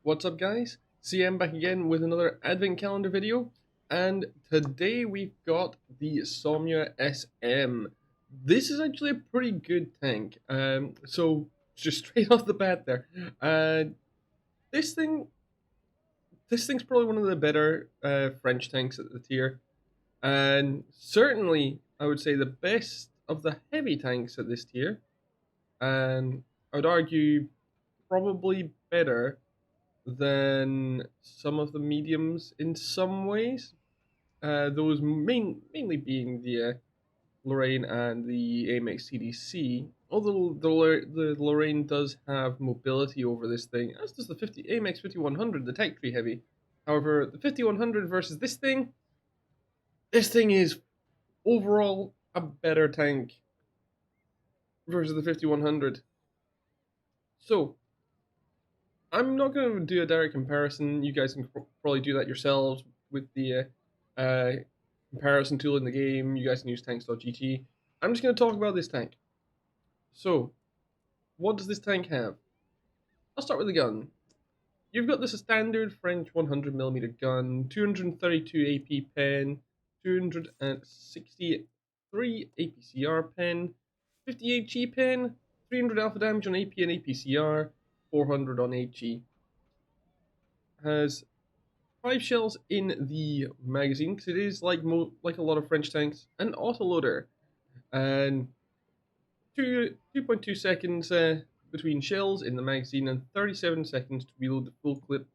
What's up, guys? CM back again with another advent calendar video, and today we've got the Somua SM. This is actually a pretty good tank. So just straight off the bat there, this thing, this thing's probably one of the better French tanks at the tier, and certainly I would say the best of the heavy tanks at this tier, and I would argue probably better than some of the mediums in some ways. Those mainly being the Lorraine and the AMX CDC. Although the Lorraine does have mobility over this thing, as does the 50 AMX 5100, the tech tree heavy. However, the 5100 versus this thing is overall a better tank versus the 5100. So I'm not going to do a direct comparison. You guys can probably do that yourselves with the comparison tool in the game. You guys can use tanks.gt. I'm just going to talk about this tank. So, what does this tank have? I'll start with the gun. You've got this standard French 100mm gun, 232 AP pen, 263 APCR pen, 58 G pen, 300 alpha damage on AP and APCR, 400 on HE. Has 5 shells in the magazine because it is like a lot of French tanks, an autoloader, and 2.2 seconds between shells in the magazine and 37 seconds to reload the full clip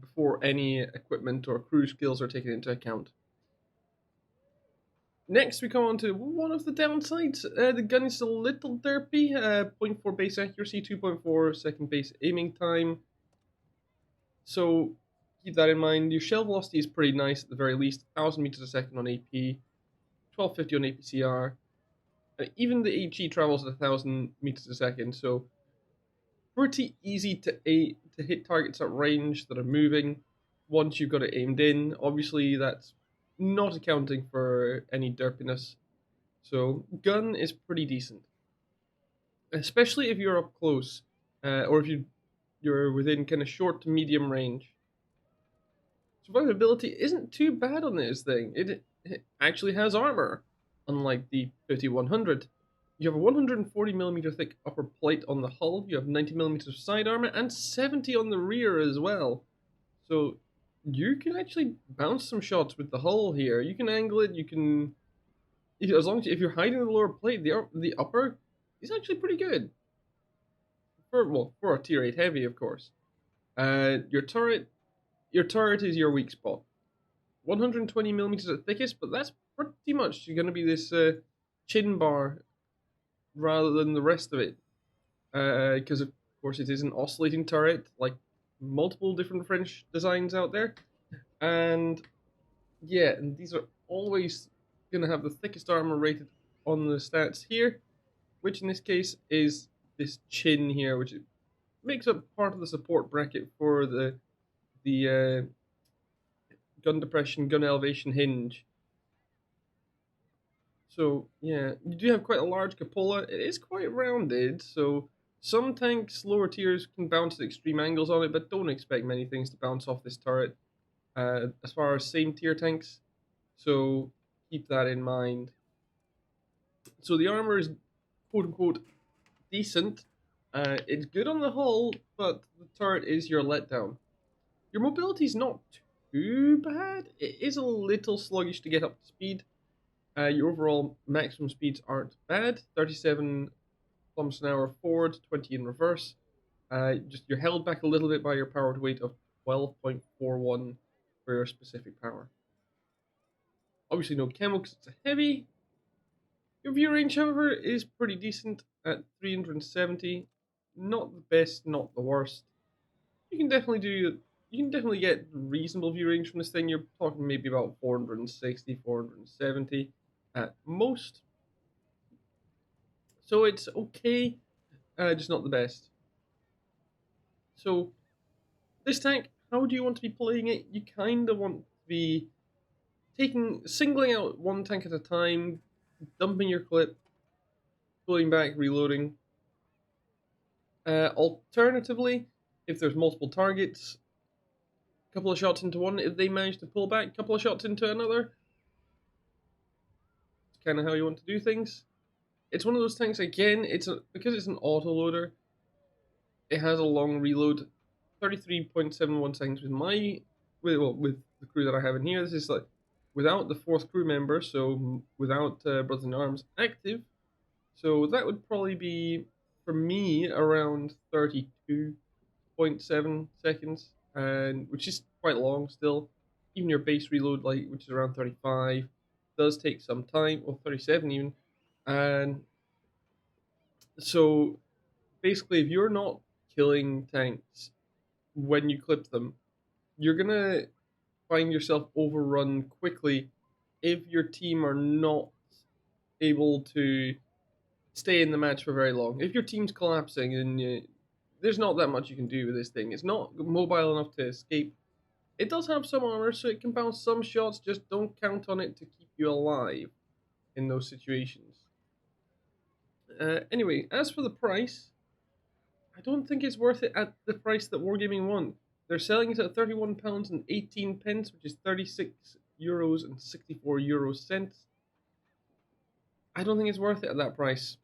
before any equipment or crew skills are taken into account. Next, we come on to one of the downsides. The gun is a little derpy. 0.4 base accuracy, 2.4 second base aiming time. So keep that in mind. Your shell velocity is pretty nice at the very least. 1,000 meters a second on AP, 1250 on APCR. And even the HE travels at 1,000 meters a second, so pretty easy to hit targets at range that are moving once you've got it aimed in. Obviously, that's not accounting for any derpiness. So gun is pretty decent, especially if you're up close, or if you're within kind of short to medium range. Survivability isn't too bad on this thing. It actually has armor, unlike the 5100. You have a 140mm thick upper plate on the hull, you have 90mm of side armor, and 70 on the rear as well. So you can actually bounce some shots with the hull here. You can angle it, you can... As long as if you're hiding the lower plate, the upper is actually pretty good. For a tier 8 heavy, of course. Your turret is your weak spot. 120mm at thickest, but that's pretty much going to be this chin bar rather than the rest of it. Because, of course, it is an oscillating turret, like multiple different French designs out there. And yeah, and these are always going to have the thickest armor rated on the stats here, which in this case is this chin here, which makes up part of the support bracket for the gun depression, gun elevation hinge. So yeah, you do have quite a large cupola. It is quite rounded, so some tanks lower tiers can bounce at extreme angles on it, but don't expect many things to bounce off this turret as far as same tier tanks. So keep that in mind. So the armor is quote unquote decent. It's good on the hull, but the turret is your letdown. Your mobility is not too bad. It is a little sluggish to get up to speed. Your overall maximum speeds aren't bad. 37 kilometers an hour forward, 20 in reverse. Just you're held back a little bit by your power to weight of 12.41 for your specific power. Obviously no camo because it's a heavy. Your view range, however, is pretty decent at 370. Not the best, not the worst. You can definitely get reasonable view range from this thing. You're talking maybe about 460, 470 at most. So it's okay, just not the best. So this tank, how do you want to be playing it? You kind of want to be singling out one tank at a time, dumping your clip, pulling back, reloading. Alternatively, If there's multiple targets, a couple of shots into one. If they manage to pull back, a couple of shots into another. It's kind of how you want to do things. It's one of those things. Again, because it's an autoloader. It has a long reload, 33.71 seconds with the crew that I have in here. This is like without the fourth crew member, so without Brothers in Arms active. So that would probably be for me around 32.7 seconds, and which is quite long still. Even your base reload, like which is around 35, does take some time, or 37 even. And so basically, if you're not killing tanks when you clip them, you're gonna find yourself overrun quickly if your team are not able to stay in the match for very long. If your team's collapsing and there's not that much you can do with this thing, it's not mobile enough to escape. It does have some armor, so it can bounce some shots. Just don't count on it to keep you alive in those situations. Anyway, as for the price, I don't think it's worth it at the price that Wargaming want. They're selling it at £31 and 18 pence, which is €36 and 64 cents. I don't think it's worth it at that price.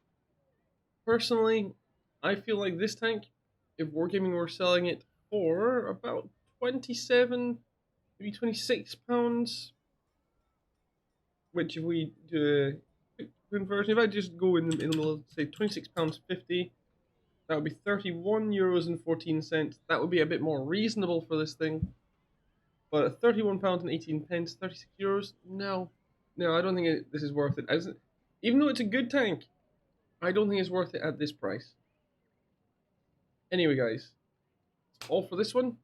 Personally, I feel like this tank, if Wargaming were selling it for about 27, maybe £26, which if we do a conversion, if I just go in the middle, say £26.50, that would be €31 and 14 cents. That would be a bit more reasonable for this thing. But at £31 and 18 pence, €36, no. No, I don't think this is worth it. Even though it's a good tank, I don't think it's worth it at this price. Anyway, guys, that's all for this one.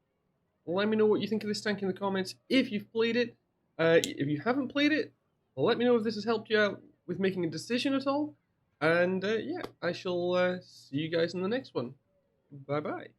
Let me know what you think of this tank in the comments if you've played it. If you haven't played it, let me know if this has helped you out with making a decision at all. And yeah, I shall see you guys in the next one. Bye bye.